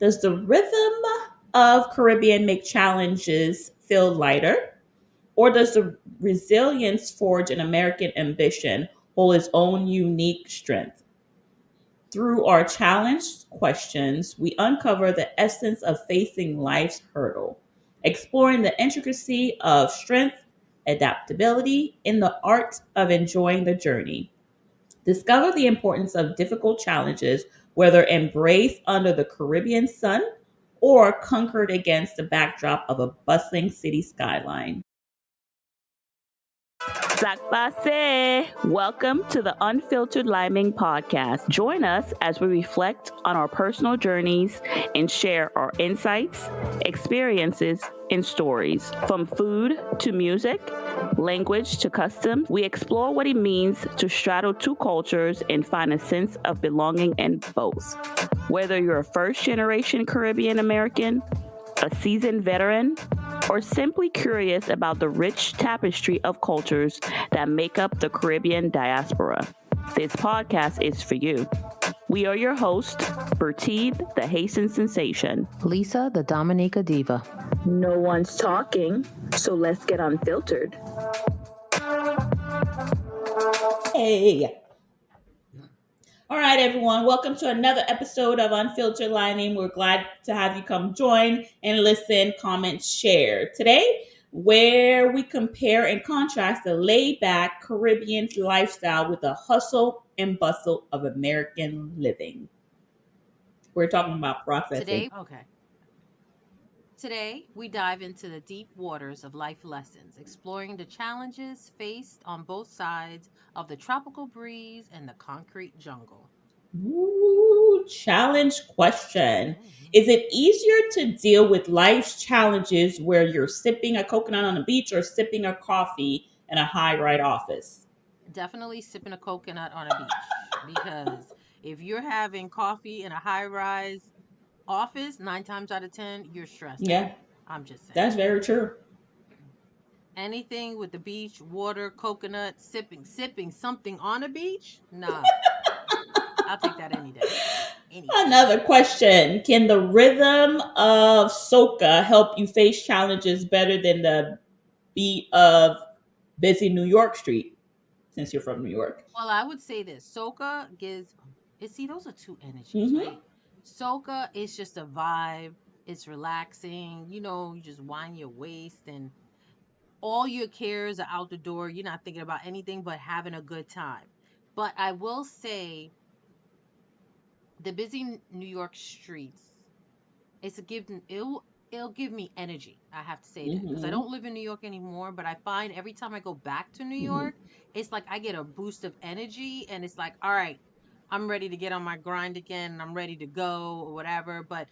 Does the rhythm of Caribbean make challenges feel lighter? Or does the resilience forge an American ambition hold its own unique strength? Through our challenge questions, we uncover the essence of facing life's hurdle, exploring the intricacy of strength, adaptability, and the art of enjoying the journey. Discover the importance of difficult challenges, whether embraced under the Caribbean sun or conquered against the backdrop of a bustling city skyline. Sakpase! Welcome to the Unfiltered Liming Podcast. Join us as we reflect on our personal journeys and share our insights, experiences, and stories. From food to music, language to customs, we explore what it means to straddle two cultures and find a sense of belonging in both. Whether you're a first-generation Caribbean American, a seasoned veteran, or simply curious about the rich tapestry of cultures that make up the Caribbean diaspora, this podcast is for you. We are your hosts, Bertide, the Haitian sensation. Lisa, the Dominica diva. No one's talking, so let's get unfiltered. Hey. All right, everyone. Welcome to another episode of Unfiltered Lining. We're glad to have you come join and listen, comment, share. Today, where we compare and contrast the laid-back Caribbean lifestyle with the hustle and bustle of American living. We're talking about processing. Today, we dive into the deep waters of life lessons, exploring the challenges faced on both sides of the tropical breeze and the concrete jungle. Ooh, challenge question. Is it easier to deal with life's challenges where you're sipping a coconut on the beach or sipping a coffee in a high-rise office? Definitely sipping a coconut on a beach because if you're having coffee in a high rise office, 9 times out of 10, you're stressed Yeah, out. I'm just saying. that's very true. Anything with the beach, water, coconut, sipping something on a beach? Nah. I'll take that any day. Another question. Can the rhythm of soca help you face challenges better than the beat of busy New York street, since you're from New York? Well, I would say this. Soca gives see, those are two energies, Mm-hmm. right? Soca is just a vibe. It's relaxing. You just wind your waist and all your cares are out the door. You're not thinking about anything but having a good time. But I will say the busy New York streets, it's a give it'll give me energy. I have to say that because I Mm-hmm. don't live in New York anymore, but I find every time I go back to New Mm-hmm. York, it's like I get a boost of energy and it's like, all right, I'm ready to get on my grind again and I'm ready to go or whatever. But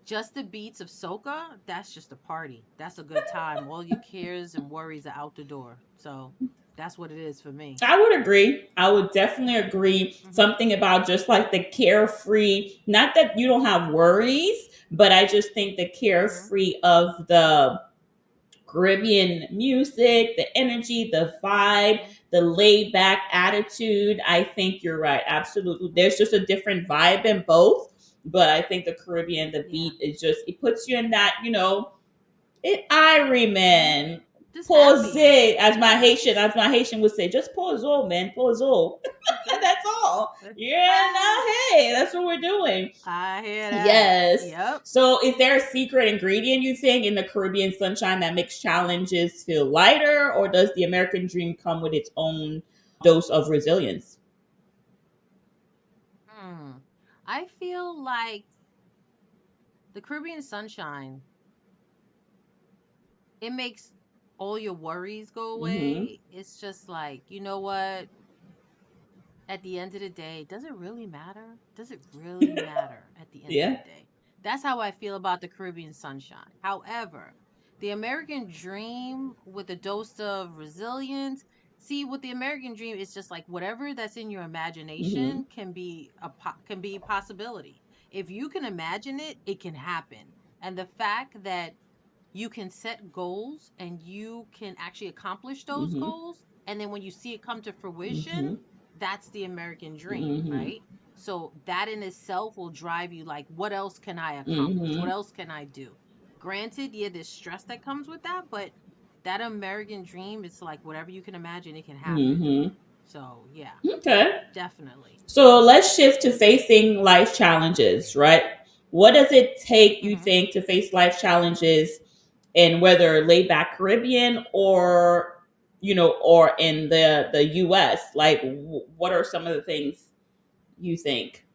just the beats of soca, that's just a party. That's a good time. All your cares and worries are out the door. So that's what it is for me. I would agree. I would definitely agree. Hmm. Something about just like the carefree, not that you don't have worries, but I just think the Hmm. carefree of the Caribbean music, the energy, the vibe, Hmm. the laid back attitude. I think you're right. Absolutely. There's just a different vibe in both. But I think the Caribbean, the Yeah. beat is just, it puts you in that, Irie Hmm. man. Just Pose, happy. Yeah. As my Haitian would say, just pose, man, pose. That's it. That's all. That's Yeah, now, hey, that's what we're doing. I hear that. Yes. Yep. So, is there a secret ingredient you think in the Caribbean sunshine that makes challenges feel lighter, or does the American dream come with its own dose of resilience? Hmm. I feel like the Caribbean sunshine, it makes all your worries go Mm-hmm. away. It's just like, you know what? At the end of the day, does it really matter? Does it really matter at the end of the Yeah. day? That's how I feel about the Caribbean sunshine. However, the American dream with a dose of resilience, see, with the American dream, it's just like whatever that's in your Mm-hmm. imagination can be a possibility. If you can imagine it, it can happen. And the fact that you can set goals and you can actually accomplish those Mm-hmm. goals, and then when you see it come to fruition, Mm-hmm. that's the American dream, Mm-hmm. right? So that in itself will drive you like, what else can I accomplish? What Mhm. else can I do? Granted, yeah, there's stress that comes with that, but that American dream, it's like whatever you can imagine, it can happen. Mhm. So yeah, Okay. definitely. So let's shift to facing life challenges, right? What does it take, you Hmm. think, to face life challenges in whether laid back Caribbean or or in the US? Like what are some of the things you think?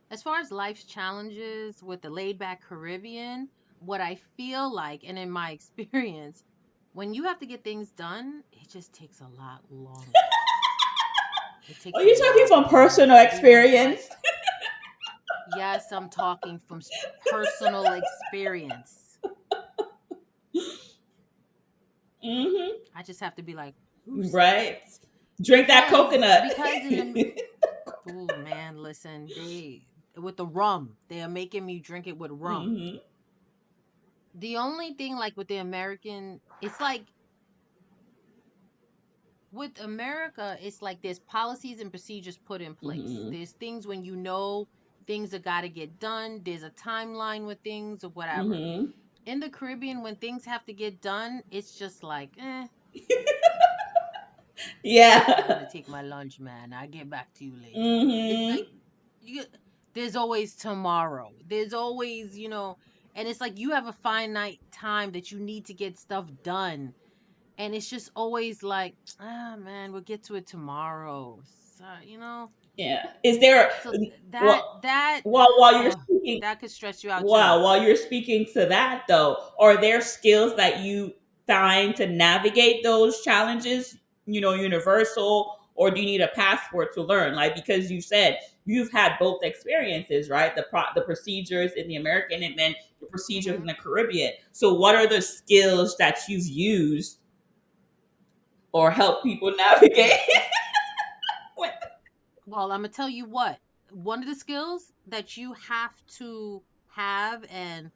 As far as life's challenges with the laid back Caribbean, what I feel like, and in my experience, when you have to get things done, it just takes a lot longer. It Are takes a you talking lot from longer. personal Everyone's experience? like, yes, I'm talking from personal experience. Mhm. I just have to be like, who's Right. Drink that because coconut. because in the oh man, listen, they with the rum, they are making me drink it with rum. Mhm. The only thing like with the American, it's like with America, it's like there's policies and procedures put in place. Mhm. There's things when you know things that got to get done. There's a timeline with things or whatever. Mhm. In the Caribbean, when things have to get done, it's just like, I'm Yeah. gonna take my lunch, man. I'll get back to you later. It's Mhm. like you there's always tomorrow. There's always, and it's like you have a finite time that you need to get stuff done. And it's just always like, man, we'll get to it tomorrow. So, Yeah. Is there so that well that while you're oh, speaking that could stress you out too. wow, while you're speaking to that though, are there skills that you find to navigate those challenges, universal, or do you need a passport to learn? Like because you said you've had both experiences, right? The procedures in the American and then the procedures in Hmm. the Caribbean. So what are the skills that you've used or help people navigate? Well, I'm gonna tell you what. One of the skills that you have to have and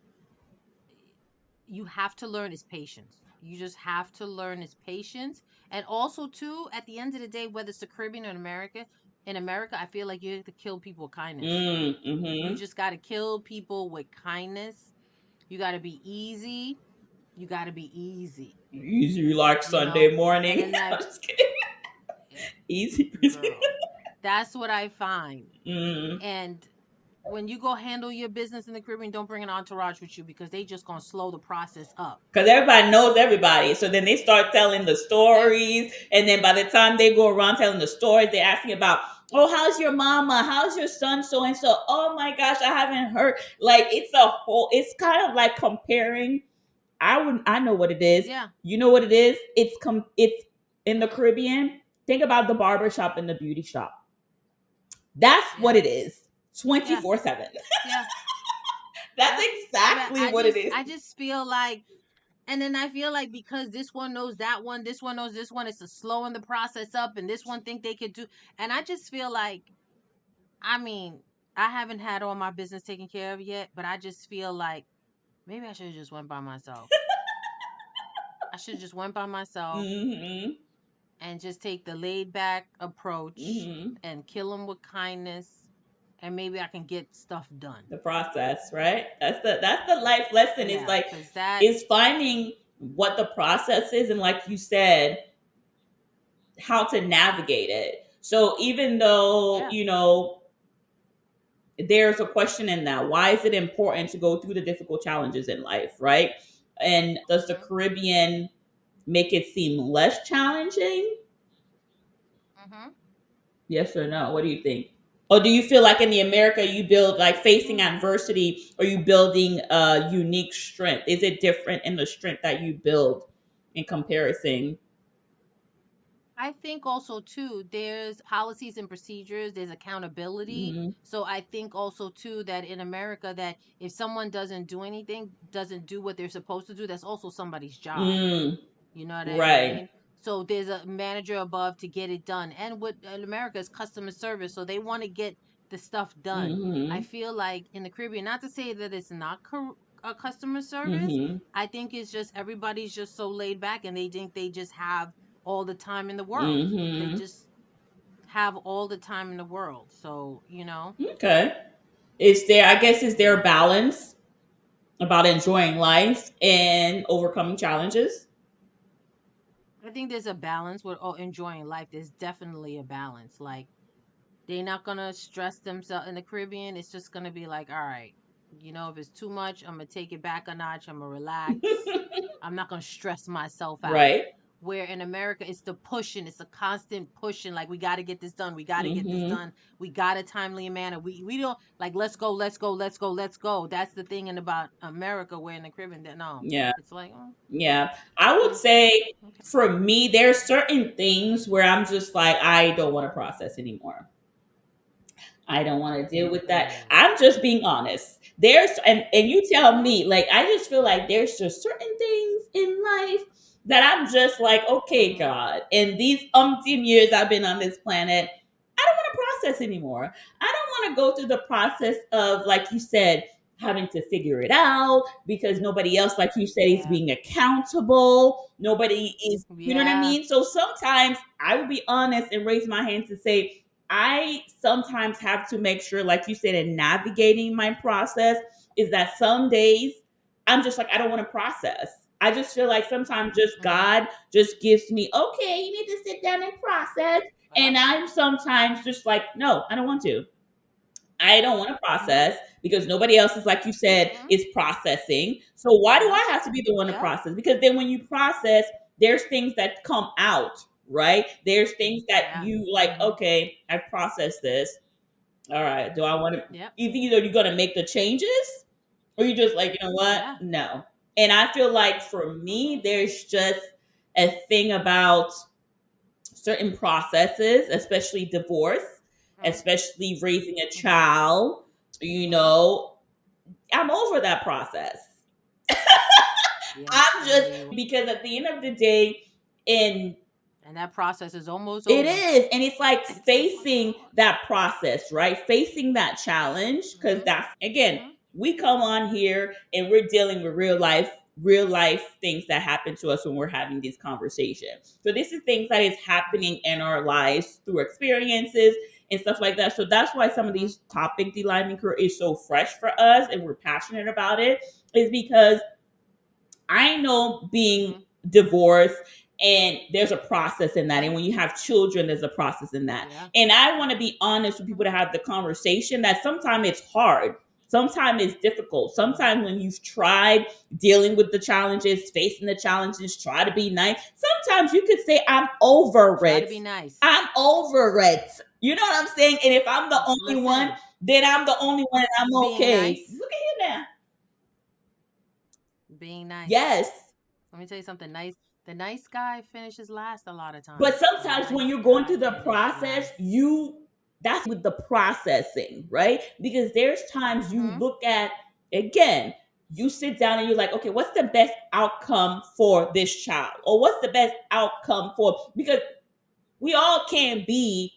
you have to learn is patience. You just have to learn is patience. And also too, at the end of the day, whether it's the Caribbean or America, in America, I feel like you have to kill people with kindness. You Mm-hmm. just gotta kill people with kindness. You gotta be easy. You gotta be easy, Easy like Sunday And morning. then that I'm just kidding. Easy. girl, that's what I find. Mm. And when you go handle your business in the Caribbean, don't bring an entourage with you because they just gonna slow the process up. Because everybody knows everybody. So then they start telling the Eh, stories. And then by the time they go around telling the stories, they're asking about, oh, how's your mama? How's your son? So and so. Oh my gosh, I haven't heard. Like it's kind of like comparing. I know what it is. yeah. You know what it is? It's in the Hmm. Caribbean. Think about the barber shop and the beauty shop. That's what Yeah. it is. Yeah. 24/7. Yeah. That's Yeah. But exactly what it is. I just feel like, and then I feel like because this one knows that one, this one knows this one, it's a slowing the process up, and this one think they could do. And I just feel like, I mean, I haven't had all my business taken care of yet, but I just feel like maybe I should have just went by myself. I should have just went by myself Mm-hmm. and just take the laid back approach Mm-hmm. and kill them with kindness, and maybe I can get stuff done. The process, right? That's the life lesson. Is Yeah, like because that, is finding what the process is, and like you said, how to navigate it. So even though yeah. there's a question in that, why is it important to go through the difficult challenges in life, right? And does the Hmm. Caribbean make it seem less challenging? Hmm. Yes or no? What do you think? Or do you feel like in the America you build like facing adversity, or you building a unique strength? Is it different in the strength that you build in comparison? I think also too, there's policies and procedures, there's accountability. Mm-hmm. So I think also too that in America that if someone doesn't do anything, doesn't do what they're supposed to do, that's also somebody's job. Mm, You know what I right. mean? So there's a manager above to get it done. And with in America is customer service, so they want to get the stuff done. I Mm-hmm. feel like in the Caribbean, not to say that it's not a customer service. Mm-hmm. I think it's just everybody's just so laid back and they think they just have all the time in the world. They Mm-hmm. just have all the time in the world. So, you know, Okay. Is there a balance about enjoying life and overcoming challenges? I think there's a balance with enjoying life. There's definitely a balance. Like, they're not gonna stress themselves in the Caribbean. It's just gonna be like, all right, you know, if it's too much, I'm gonna take it back a notch. I'm gonna relax. I'm not gonna stress myself out. Right. Where in America, it's the pushing. It's a constant pushing. Like, we got to get this done. We got to get this Mm-hmm. done. We got a timely manner. We don't like, let's go, let's go, let's go, let's go. That's the thing in about America. Where in the Caribbean, that no, Yeah. it's like, oh, Yeah. I would yeah, say okay, for me, there's certain things where I'm just like, I don't want to process anymore. I don't want to deal with that. mm, I'm just being honest. There's and you tell mm-hmm, me, like I just feel like there's just certain things in life that I'm just like, okay, mm-hmm, God, in these umpteen years I've been on this planet, I don't want to process anymore. I don't want to go through the process of, like you said, having to figure it out because nobody else, like you said, is yeah, being accountable. Nobody is, you know what I yeah, mean? So sometimes I will be honest and raise my hand to say, I sometimes have to make sure, like you said, in navigating my process, is that some days I'm just like, I don't want to process. I just feel like sometimes just mm-hmm, God just gives me, okay, you need to sit down and process. yeah, And I'm sometimes just like, no, I don't want to. I don't want to mm-hmm, process because nobody else is, like you said, mm-hmm, is processing. So why do yeah, I have to be the one to yeah, process? Because then when you process, there's things that come out, right? There's things that yeah, you like, mm-hmm, okay, I've processed this. All right, do I want to yep, either you're gonna make the changes or you just like, you know what? yeah, No. And I feel like for me, mm-hmm, there's just a thing about certain processes, especially divorce, mm-hmm, especially raising a mm-hmm, child, you mm-hmm. know, I'm over that process. Yes, I'm I know just you. because at the end of the day, in And that process is almost it over. is. And it's like It's almost facing over. that process, right? Facing that challenge. Because Mm-hmm. that's, again, Mm-hmm. we come on here and we're dealing with real life things that happen to us when we're having these conversations. So this is things that is happening in our lives through experiences and stuff like that. So that's why some of Mm-hmm. these topic delining career is so fresh for us and we're passionate about it, is because I know being Mm-hmm. divorced and there's a process in that. Mm-hmm. And when you have children, there's a process in that. Yeah. And I want to be honest with people to have the conversation that sometimes it's hard. Sometimes it's difficult. Mm-hmm. Sometimes when you've tried dealing with the challenges, facing the challenges, try to be nice. Sometimes you could say, I'm over Try to it. be nice. I'm over it. You know what I'm saying? And if I'm the only one, Listen, then I'm the only one and I'm being okay. nice, Look at you now. being nice. Yes. Let me tell you something nice. The nice guy finishes last a lot of But times. The sometimes when nice you're going guy through the finishes process, last. you that's with the processing, right? Because there's times you Mm-hmm. look at, again, you sit down and you're like, okay, what's the best outcome for this child? Or what's the best outcome for, because we all can't be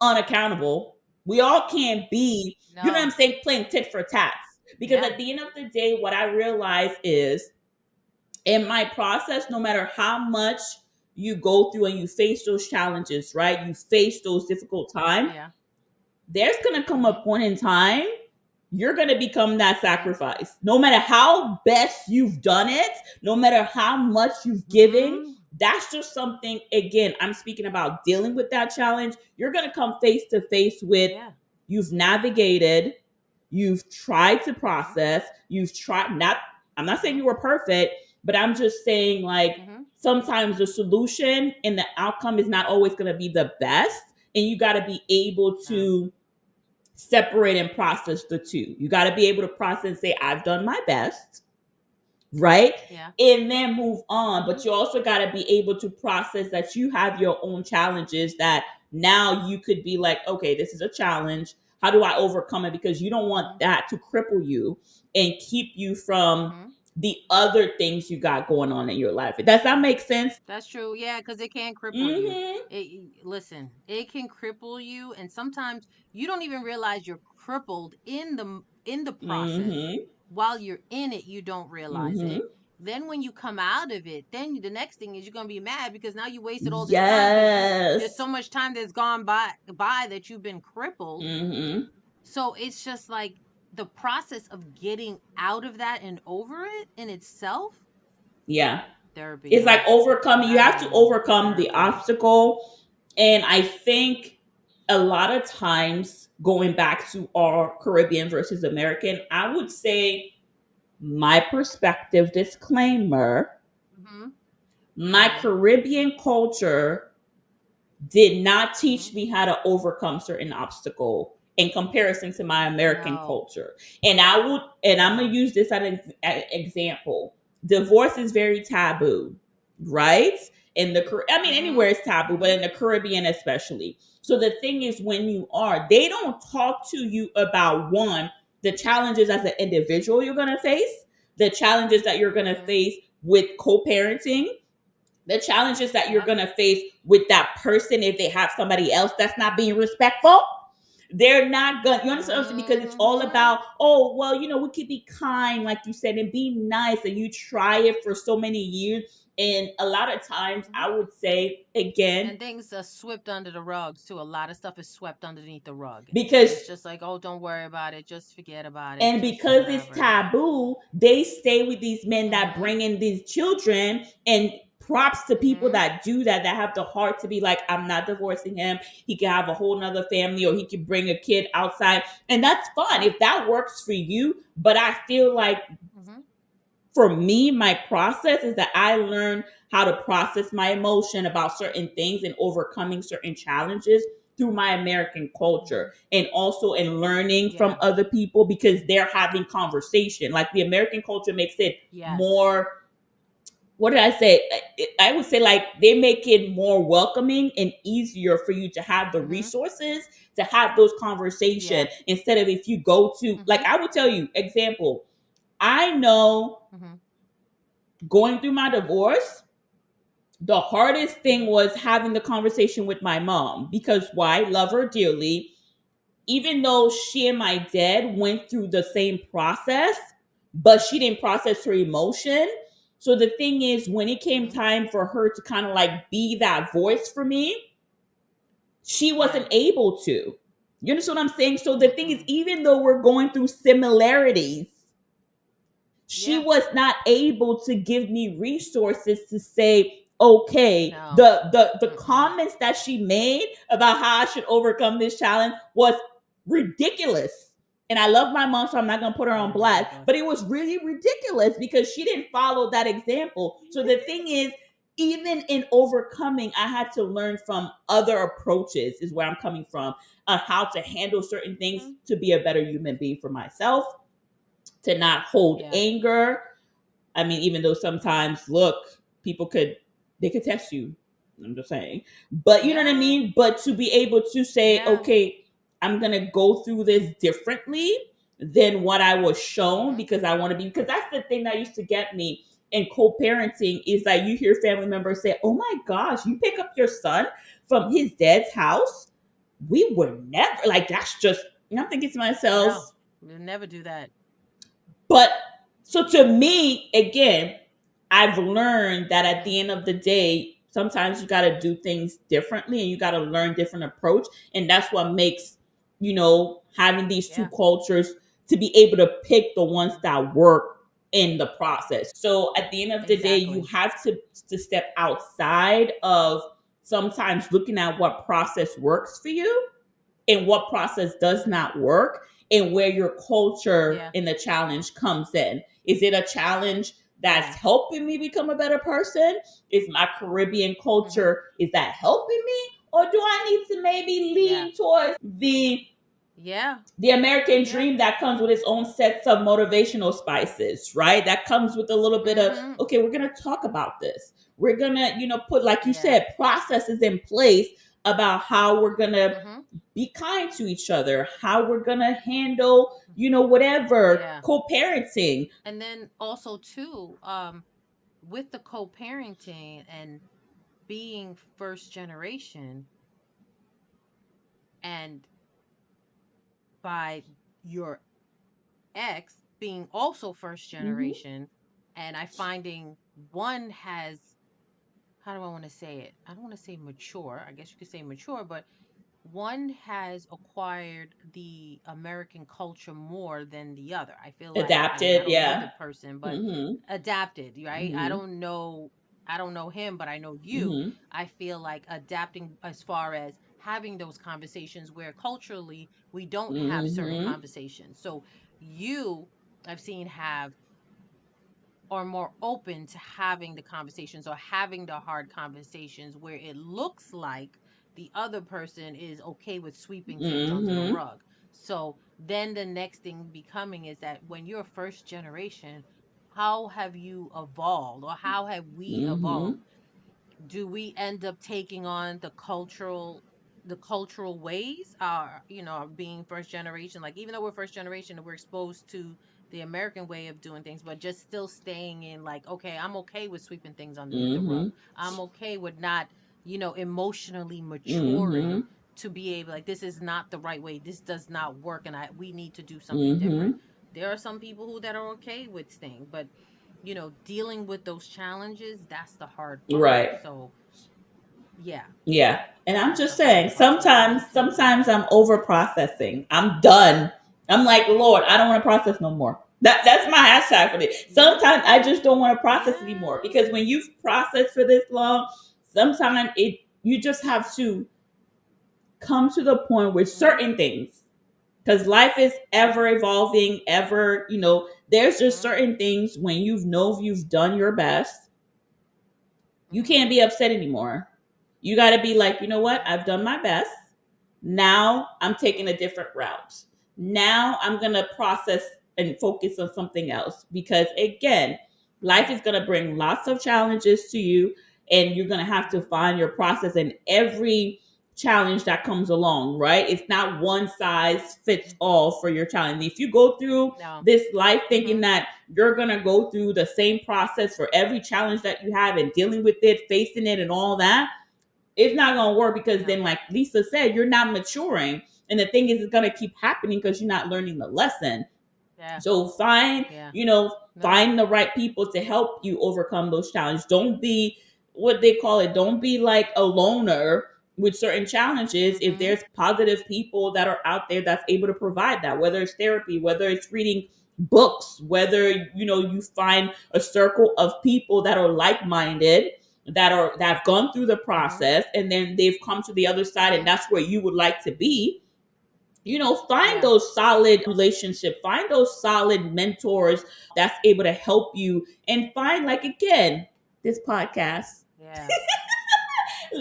unaccountable. We all can't be, you know what I'm No. saying, playing tit for tat. Because Yeah. at the end of the day, what I realize is in my process, no matter how much you go through and you face those challenges, right? You face those difficult times, Yeah. there's going to come a Mm-hmm. point in time you're going to become that Yeah. sacrifice. No matter how best you've done it, no matter how much you've given, Mm-hmm. that's just something, again, I'm speaking about dealing with that challenge. You're going to come face to face with, Yeah. you've navigated, you've tried to Mm-hmm. process, you've tried, not, I'm not saying Mm-hmm. you were perfect, but I'm just saying, like, Mm-hmm. sometimes the solution and the outcome is not always going to be the best. And you got to be able No. to separate and process the two. You got to be able to process and say, I've done my best, right? Yeah. And then move on. Mm-hmm. But you also got to be able to process that you have your own challenges that now you could be like, okay, this is a challenge. How do I overcome it? Because you don't want Mm-hmm. that to cripple you and keep you from Mm-hmm. the other things you got going on in your life. Does that make sense? That's true. Yeah, because it can cripple you. Mm-hmm. Listen, it can cripple you, and sometimes you don't even realize you're crippled in the process. Mm-hmm. While you're in it, you don't realize Mm-hmm. it. Then when you come out of it, then the next thing is you're gonna be mad because now you wasted all this time because there's so Yes. much time that's gone by that you've been crippled. Mm-hmm. So it's just like the process of getting out of that and over it in itself, Yeah. therapy, It's like yo. overcoming, you have to overcome the Therapy. obstacle. And I think a lot of times, going back to our Caribbean versus American, I would say my perspective disclaimer, Mhm. my Mhm. Caribbean culture did not teach Mhm. me how to overcome certain obstacle in comparison to my American No. culture. And I'm gonna No. use this as an example. Divorce is very taboo, right? In the I mean, anywhere Mhm. is taboo, but in Mhm. the Caribbean especially. So the thing is, when you are, they don't talk to you about one, the challenges as an individual you're gonna face, the challenges that you're gonna Mhm. face with co-parenting, the challenges that you're Yep. going to face with that person if they have somebody else that's not being respectful. They're not going, you understand what I'm saying? Because it's all Mhm. about, oh, well, we could be kind, like you said, and be nice. And you try it for so many years. And a lot of times, Mhm. I would say, again, And things are swept under the rugs too. A lot of stuff is swept underneath the rug. because It's just like, oh, don't worry about it. Just forget about it. and Just because it's whatever. taboo, they stay with these men that Mhm. bring in these children. And props to people Mhm. that do that, that have the heart to be like, I'm not divorcing him. He can have a whole nother family, or he can bring a kid outside. And that's fine Yep. if that works for you. But I feel like Mhm. for me, my process is that I learn how to process my emotion about certain things and overcoming certain challenges through my American culture, Mhm. and also in learning from Yeah. other people because they're having conversation. Like the American culture makes it Yes. more, what did I say? I would say like they make it more welcoming and easier for you to have the Mhm. resources to have those Yeah. conversations, instead of if you go to, like, Mhm. I would tell you, example, I know Mhm. going through my divorce, the hardest thing Mhm. was having the conversation with my mom. Because why? Love her dearly. Even though she and my dad went through the same process, but she didn't process her emotion. So the thing is, when it came Mhm. time for her to kind of like be that voice for me, she wasn't Yeah. able to. You understand what I'm saying? So the thing is, Mm-mm. even though we're going through similarities, she Yeah. was not able to give me resources to say, okay, No. the Mm-mm. comments that she made about how I should overcome this challenge was ridiculous. And I love my mom, so I'm not gonna put her on Very blast, ridiculous. but it was really ridiculous because she didn't follow that example. So the thing is, even in overcoming, I had to learn from other approaches, is where I'm coming from, on how to handle certain things Mhm. to be a better human being for myself, to not hold Yeah. anger. I mean, even though sometimes, look, people could, they could test you. I'm just saying. But you know what I Yeah. mean? But to be able to say, Yeah. okay, I'm gonna go through this differently than what I was shown, Mhm. because I want to be, because that's the thing that used to get me in co-parenting, is that you hear family members say, oh my gosh, you pick up your son from his dad's house? We were never like, that's just, I'm thinking to No. myself, We'll never do that. but so to me, again, I've learned that at Mhm. the end of the day, sometimes you got to do things differently and you got to learn different approach. And that's what makes, having these two Yeah. cultures, to be able to pick the ones Mhm. that work in the process. So at the end of the day, you Exactly. have to step outside of sometimes looking at what process works for you and what process does Mhm. not work, and where your culture Yeah. in the challenge comes in. Is it a challenge that's Yeah. helping me become a better person? Is my Caribbean Mhm. culture, is that helping me? Or do I need to maybe Yeah. lean towards Yeah. the American Yeah. dream that comes with its own sets of motivational spices, right? That comes with a little bit of, Mhm. okay, we're going to talk about this. We're going to, put, like you Yeah. said, processes in place about how we're going to Mhm. be kind to each other, how we're gonna handle, whatever, Yeah. co-parenting. And then also too, with the co-parenting and being first generation, and by your ex being also first Hmm. generation, And I finding one has, how do I want to say it? I don't want to say mature. I guess you could say mature, but one has acquired the American culture more than the other. I feel like, I mean, I Adapted, don't know the yeah. person, but Mhm. adapted, right? Mhm. I don't know him, but I know you. Mhm. I feel like adapting as far as having those conversations where culturally we don't have certain Mhm. conversations. So you, I've seen, have are more open to having the conversations or having the hard conversations where it looks like the other person is okay with sweeping things under the Mhm. rug. So then the next thing becoming is that when you're first generation, how have you evolved or how have we evolved? Mhm. Do we end up taking on the cultural ways, being first generation, like even though we're first generation and we're exposed to the American way of doing things, but just still staying in, like, okay, I'm okay with sweeping things underneath the rug. Mhm. I'm okay with not, emotionally maturing Mhm. to be able, like, this is not the right way, this does not work, and we need to do something different. Mhm. There are some people who that are okay with staying, but dealing with those challenges, that's the hard part. Right. So, yeah, Yeah. And I'm that's the just hard saying, part. So we need to, sometimes I'm over processing. I'm done. I'm like, Lord, I don't want to process no more. That's my hashtag for this. Sometimes I yeah, just don't want to process yeah, anymore because when you've processed for this long, sometimes it you just have to come to the point with mm-hmm, certain things because life is ever evolving, ever, there's just mm-hmm, certain things when you've done your best, you mm-hmm, can't be upset anymore. You got to be like, you know what? I've done my best. Now I'm taking a different route. Now I'm going to process and focus on something else because, again, life mm-hmm, is going to bring lots of challenges to you, and you're going to have to mm-hmm, find your process in every challenge that comes along, right? It's not one size fits mm-hmm. all for your challenge. If you go through No, this life thinking mm-hmm, that you're going to go through the same process for every challenge that you have and dealing with it, facing it, and all that, it's not going to work because no, then, like Lisa said, you're not maturing. And the thing is, it's going to keep happening because you're not learning the lesson. yeah, So find, yeah, no, find the right people to help you overcome those challenges. Don't be what they call it. Don't be like a loner with certain challenges. If mm-hmm, there's positive people that are out there that's able to provide that, whether it's therapy, whether it's reading books, whether you find a circle of people that are like-minded, that have gone through the mm-hmm, process and then they've come to the other side and mm-hmm, that's where you would like to be. Find yeah, those solid relationships, find those solid mentors that's able to help you, and find, like, again, this podcast. yeah,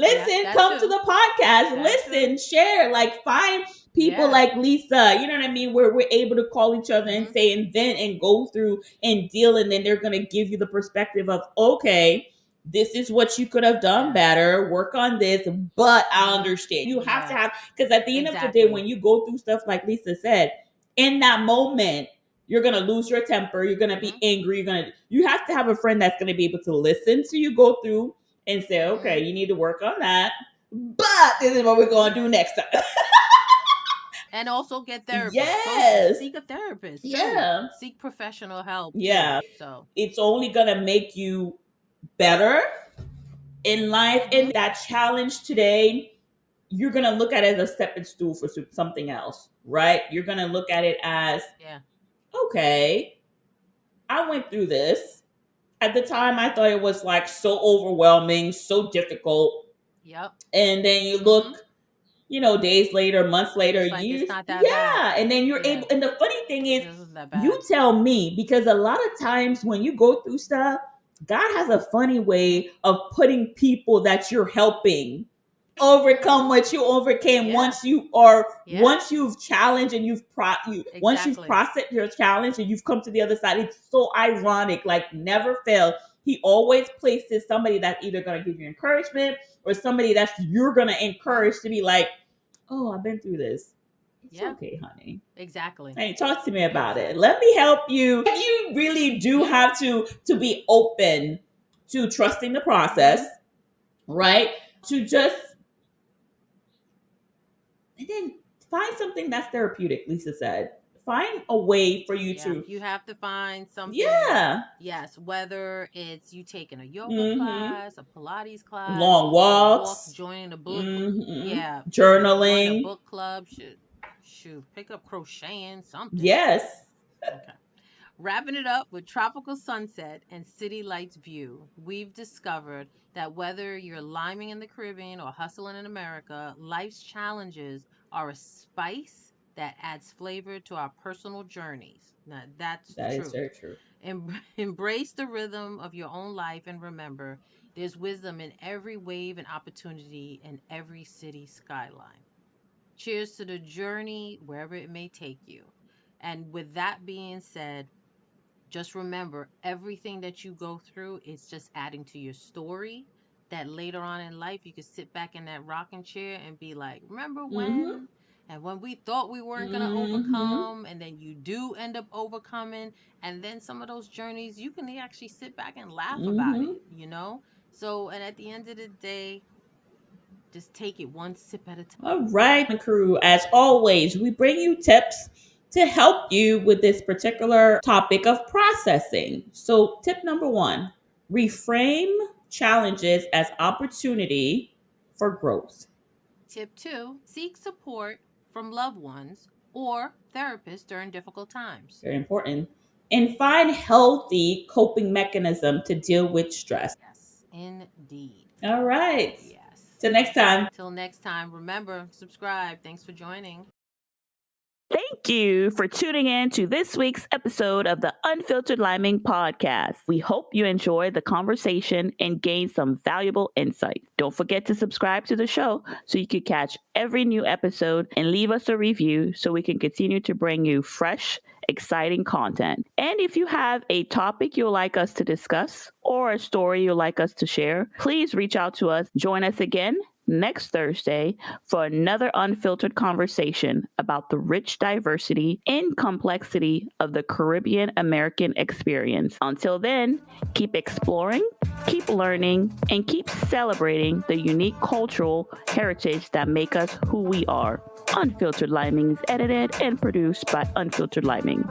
yeah, Listen, that come to too, the podcast, that too, listen, share, like, find people yeah, like Lisa, you know what I mean, where we're able to call each other and mm-hmm, say and vent and go through and deal, and then they're going to give you the perspective of, okay, this is what you could have done yeah, better, work on this, but I mm-hmm, understand. You have to yeah, have, because at the end of the day, exactly, when you go through stuff like Lisa said, in that moment, you're gonna lose your temper, you're gonna be mm-hmm, angry, you have to have a friend that's gonna be able to listen to you go through and say, mm-hmm, okay, you need to work on that, but this is what we're mm-hmm. going to do next time. And also get therapists. Go Yes. seek a therapist too. Yeah. Seek professional help too. Yeah. So, It's only going to make you better in life. mm-hmm, And that challenge today, you're going to look at it as a stepping stool for something else, right? You're going to look at it as, yeah, okay, I went through this. At the yep, time, I thought it was like so overwhelming, so difficult. yep, And then you mm-hmm. look, days later, months And later, it's like it's not that bad. and then you're Yeah, able, and the funny thing is, it isn't that you bad. tell me, because a lot of times when you go through stuff, God has a funny Mm-hmm, way of putting people that you're helping overcome mm-hmm. what you overcame Yeah, yeah, once you've challenged and once you've exactly. processed your challenge and you've come to the other side. It's so ironic, like, never fail. He always places somebody that's either going to give you encouragement or somebody that's you're going to Mm-hmm. encourage to be like, oh, I've been through this, it's Yeah, okay, honey. exactly. Hey, talk to me about it. Exactly. Let me help you. You really do Yeah. have to be open to trusting the Mm-hmm. process, right? To just, and then find something that's therapeutic. Lisa said, find a way for you Yeah, to, you have to find something. yeah. Yes, whether it's you taking a yoga Mm-hmm. class, a Pilates class, Long a walk, walks. joining a book. Mm-hmm. Yeah, join a Journaling. book club. Should pick up crocheting, something. Yes. Okay. Wrapping it up with tropical sunset and city lights view, we've discovered that whether you're liming in the Caribbean or hustling in America, life's challenges are a spice that adds flavor to our personal journeys. Now, that's the That is truth. very true. Embrace the rhythm of your own life and remember there's wisdom in every wave and opportunity in every city skyline. Cheers to the journey wherever it may take you. And with that being said, just remember everything that you go through is just adding to your story that later on in life you could sit back in that rocking chair and be like, remember Mm-hmm. when, and when we thought we weren't going to Mm-hmm. overcome, and then you do end up overcoming, and then some of those journeys you can actually sit back and laugh about Mm-hmm. it. So, and at the end of the day, just take it one sip at a time. All right, crew. As always, we bring you tips to help you with this particular topic of processing. So, tip number one, reframe challenges as opportunity for growth. Tip 2, seek support from loved ones or therapists during difficult times. Very important. And find healthy coping mechanism to deal with stress. Yes, indeed. All right. Yes. Till next time. Till next time, remember, subscribe. Thanks for joining. Thank you for tuning in to this week's episode of the Unfiltered Liming Podcast. We hope you enjoyed the conversation and gained some valuable insight. Don't forget to subscribe to the show so you can catch every new episode and leave us a review so we can continue to bring you fresh, exciting content. And if you have a topic you'd like us to discuss or a story you'd like us to share, please reach out to us. Join us again next Thursday for another unfiltered conversation about the rich diversity and complexity of the Caribbean American experience. Until then, keep exploring, keep learning, and keep celebrating the unique cultural heritage that make us who we are. Unfiltered Liming is edited and produced by Unfiltered Liming.